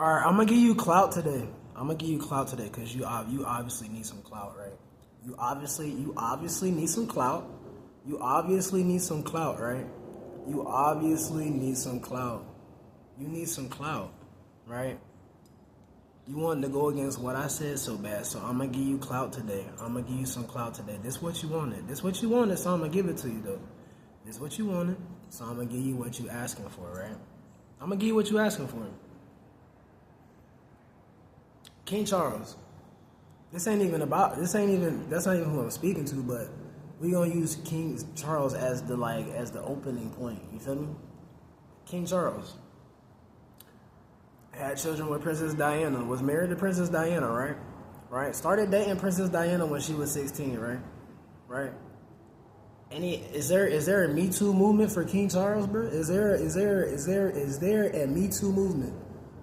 All right, I'm gonna give you clout today. I'm gonna give you clout today because you obviously need some clout, right? You obviously need some clout. You obviously need some clout, right? You obviously need some clout. You need some clout, right? You wanted to go against what I said so bad, so I'm gonna give you clout today. I'm gonna give you some clout today. This what you wanted. This what you wanted, so I'm gonna give it to you though. This what you wanted, so I'm gonna give you what you asking for, right? I'm gonna give you what you asking for. King Charles. That's not even who I'm speaking to, but we gonna use King Charles as the opening point. You feel me? King Charles had children with Princess Diana, was married to Princess Diana, right? Right? Started dating Princess Diana when she was 16, right? Right? Is there a Me Too movement for King Charles, bro? Is there a Me Too movement?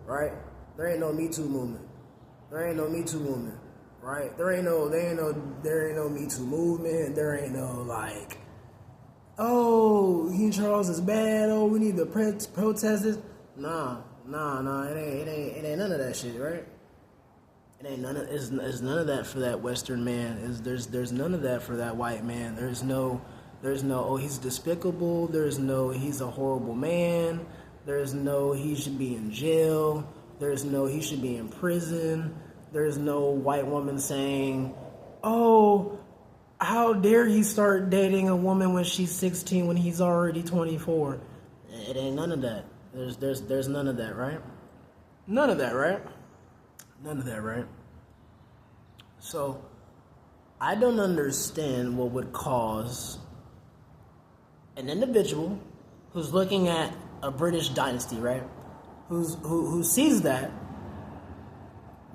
Right? There ain't no Me Too movement. There ain't no Me Too movement. Right? There ain't no Me Too movement. There ain't no like, oh, King Charles is bad. Oh, we need to protest this. Nah. It ain't none of that shit, right? It ain't none of it's none of that for that Western man. There's none of that for that white man. There's no oh, he's despicable. There's no he's a horrible man. There's no he should be in jail. There's no he should be in prison. There's no white woman saying, oh, how dare he start dating a woman when she's 16 when he's already 24? It ain't none of that. There's none of that, right? None of that, right? None of that, right? So, I don't understand what would cause an individual who's looking at a British dynasty, right? Who sees that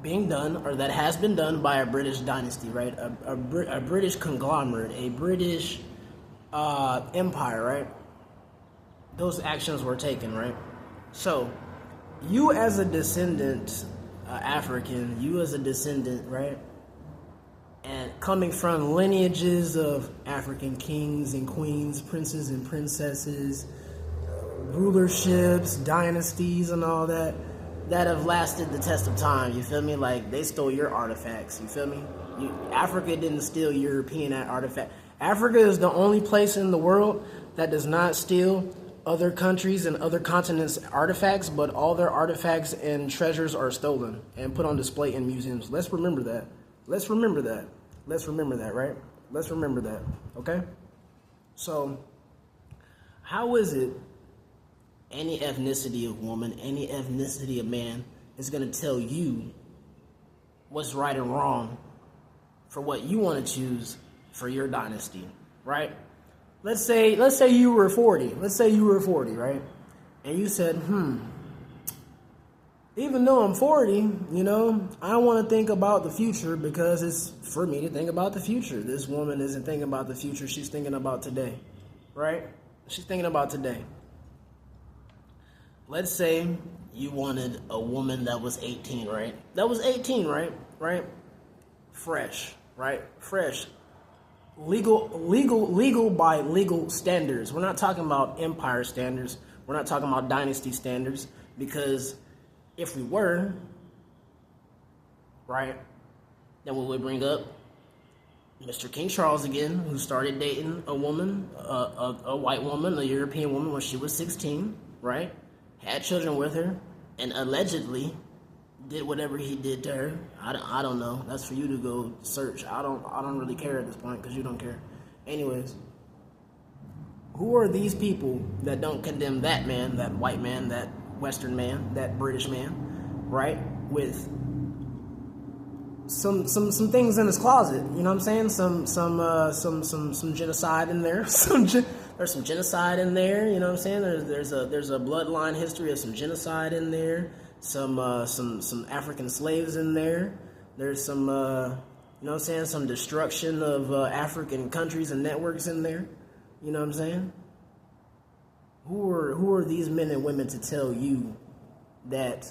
being done, or that has been done by a British dynasty, right? A British conglomerate, a British empire, right? Those actions were taken, right? So, you as a descendant, African, you as a descendant, right? And coming from lineages of African kings and queens, princes and princesses, rulerships, dynasties and all that have lasted the test of time, you feel me? Like, they stole your artifacts, you feel me? Africa didn't steal European artifacts. Africa is the only place in the world that does not steal other countries and other continents' artifacts, but all their artifacts and treasures are stolen and put on display in museums. Let's remember that. Let's remember that. Let's remember that, right? Let's remember that, okay? So, how is it any ethnicity of woman, any ethnicity of man is going to tell you what's right and wrong for what you want to choose for your dynasty, right? Let's say you were 40. Let's say you were 40, right? And you said, even though I'm 40, I don't want to think about the future because it's for me to think about the future. This woman isn't thinking about the future. She's thinking about today, right? She's thinking about today. Let's say you wanted a woman that was 18, right? That was 18, right? Right? Fresh, right? Fresh. Legal by legal standards. We're not talking about empire standards. We're not talking about dynasty standards, because if we were, right, then we would bring up Mr. King Charles again, who started dating a woman, a white woman, a European woman when she was 16, right? Had children with her, and allegedly did whatever he did to her. I don't know. That's for you to go search. I don't really care at this point because you don't care. Anyways, who are these people that don't condemn that man, that white man, that Western man, that British man, right? With some things in his closet. You know what I'm saying? Some genocide in there. There's some genocide in there. You know what I'm saying? There's a bloodline history of some genocide in there. Some African slaves in there. There's some, you know what I'm saying, some destruction of African countries and networks in there. You know what I'm saying? Who are these men and women to tell you that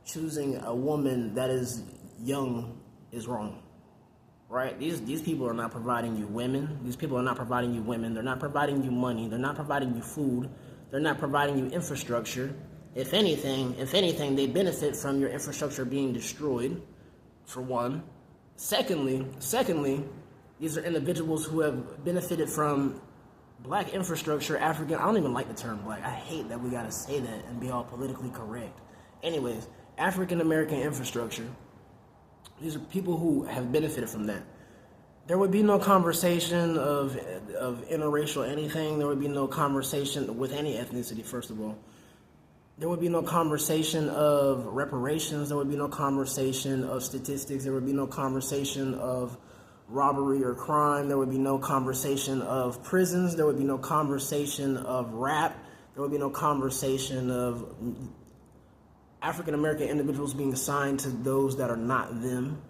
choosing a woman that is young is wrong? Right? These people are not providing you women. These people are not providing you women. They're not providing you money. They're not providing you food. They're not providing you infrastructure. If anything, they benefit from your infrastructure being destroyed, for one. Secondly, these are individuals who have benefited from black infrastructure, African. I don't even like the term black. I hate that we gotta say that and be all politically correct. Anyways, African American infrastructure. These are people who have benefited from that. There would be no conversation of interracial anything. There would be no conversation with any ethnicity, first of all. There would be no conversation of reparations. There would be no conversation of statistics. There would be no conversation of robbery or crime. There would be no conversation of prisons. There would be no conversation of rap. There would be no conversation of African American individuals being assigned to those that are not them.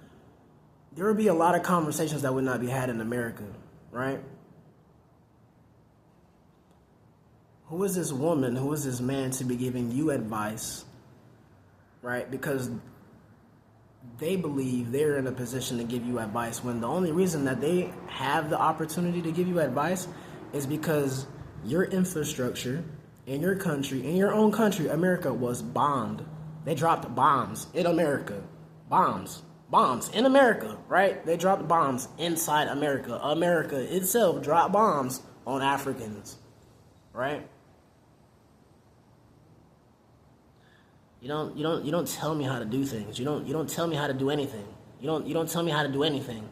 There would be a lot of conversations that would not be had in America, right? Who is this woman, who is this man to be giving you advice, right? Because they believe they're in a position to give you advice when the only reason that they have the opportunity to give you advice is because your infrastructure in your country, in your own country, America, was bombed. They dropped bombs in America. Bombs in America, right? They dropped bombs inside America. America itself dropped bombs on Africans, right? You don't tell me how to do things. You don't tell me how to do anything. You don't tell me how to do anything.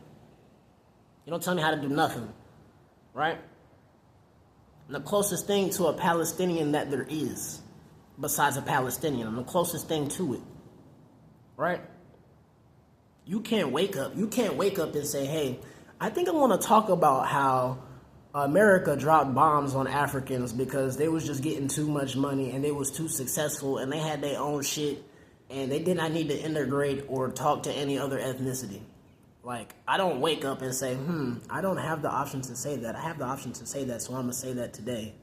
You don't tell me how to do nothing, right? And the closest thing to a Palestinian that there is, besides a Palestinian, I'm the closest thing to it, right? You can't wake up and say, hey, I think I want to talk about how America dropped bombs on Africans because they was just getting too much money and they was too successful and they had their own shit and they did not need to integrate or talk to any other ethnicity. Like, I don't wake up and say, I don't have the option to say that. I have the option to say that, so I'm going to say that today,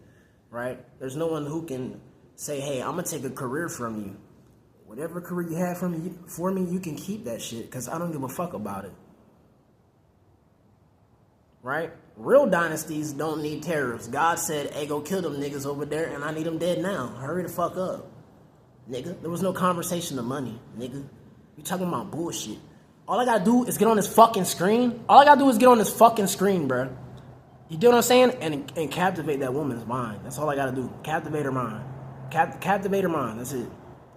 right? There's no one who can say, hey, I'm going to take a career from you. Whatever career you have for me, you can keep that shit because I don't give a fuck about it. Right? Real dynasties don't need terrorists. God said, hey, go kill them niggas over there and I need them dead now. Hurry the fuck up, nigga. There was no conversation of money, nigga. You talking about bullshit. All I gotta do is get on this fucking screen. All I gotta do is get on this fucking screen, bruh. You do what I'm saying? And captivate that woman's mind. That's all I gotta do. Captivate her mind. Captivate her mind. That's it.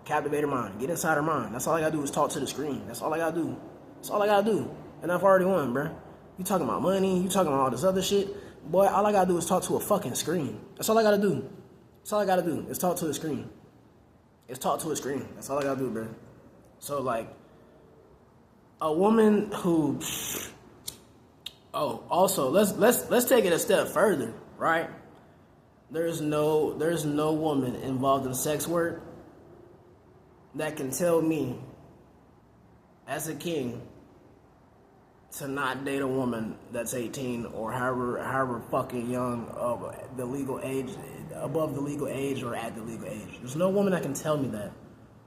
Captivate her mind. Get inside her mind. That's all I gotta do is talk to the screen. That's all I gotta do. That's all I gotta do. And I've already won, bruh. You talking about money. You talking about all this other shit. Boy, all I gotta do is talk to a fucking screen. That's all I gotta do. That's all I gotta do is talk to a screen. It's talk to a screen. That's all I gotta do, bruh. So, like, a woman who... Oh, also, let's take it a step further, right? There's no woman involved in sex work that can tell me, as a king, to not date a woman that's 18 or however fucking young of the legal age, above the legal age or at the legal age. There's no woman that can tell me that,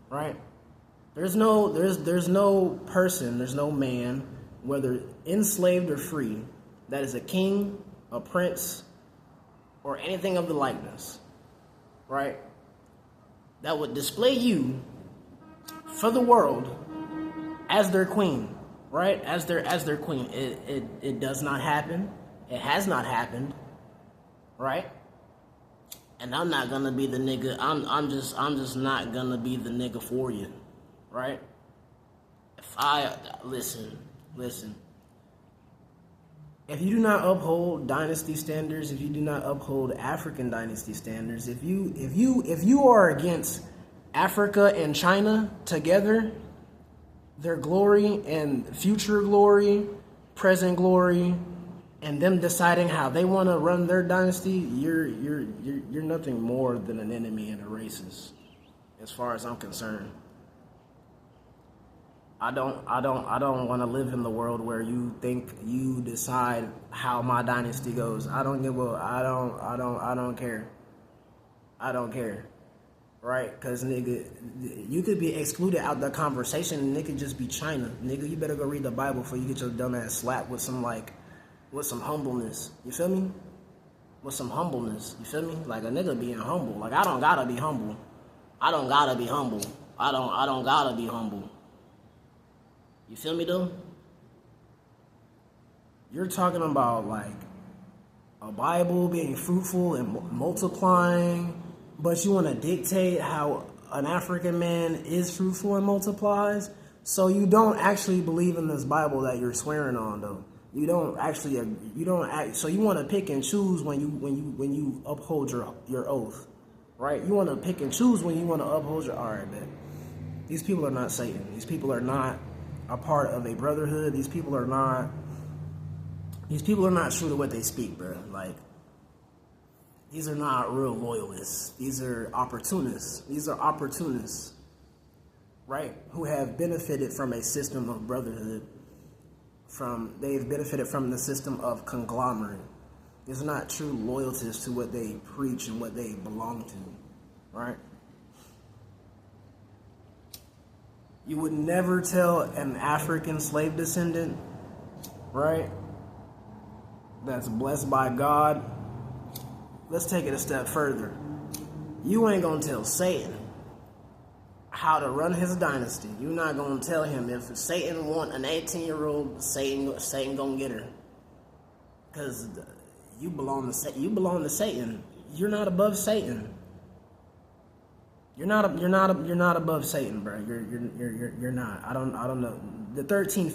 right? There's no person, there's no man, whether enslaved or free, that is a king, a prince, or anything of the likeness, right? That would display you for the world as their queen, right? As their queen. It does not happen. It has not happened, right? And I'm not gonna be the nigga. I'm just not gonna be the nigga for you, right? If I listen. If you do not uphold dynasty standards, if you do not uphold African dynasty standards, if you are against Africa and China together, their glory and future glory, present glory, and them deciding how they want to run their dynasty, you're nothing more than an enemy and a racist, as far as I'm concerned. I don't want to live in the world where you think you decide how my dynasty goes. I don't care. I don't care. Right? Because, nigga, you could be excluded out the conversation and it could just be China. Nigga, you better go read the Bible before you get your dumb ass slapped with some humbleness. You feel me? With some humbleness. You feel me? Like a nigga being humble. Like, I don't gotta be humble. I don't gotta be humble. I don't gotta be humble. You feel me though? You're talking about like a Bible being fruitful and multiplying, but you want to dictate how an African man is fruitful and multiplies. So you don't actually believe in this Bible that you're swearing on, though. You don't actually. You don't act. So you want to pick and choose when you uphold your oath, right? You want to pick and choose when you want to uphold your. All right, man. These people are not Satan. These people are not a part of a brotherhood. These people are not true to what they speak, bro. Like, these are not real loyalists. These are opportunists. Right? Who have benefited from a system of brotherhood. They've benefited from the system of conglomerate. These are not true loyalties to what they preach and what they belong to. Right? You would never tell an African slave descendant, right, that's blessed by God. Let's take it a step further. You ain't gonna tell Satan how to run his dynasty. You're not gonna tell him if Satan want an 18-year-old, Satan gonna get her. Because you belong to Satan. You're not above Satan. You're not above Satan, bro. You're not. I don't know. The 13th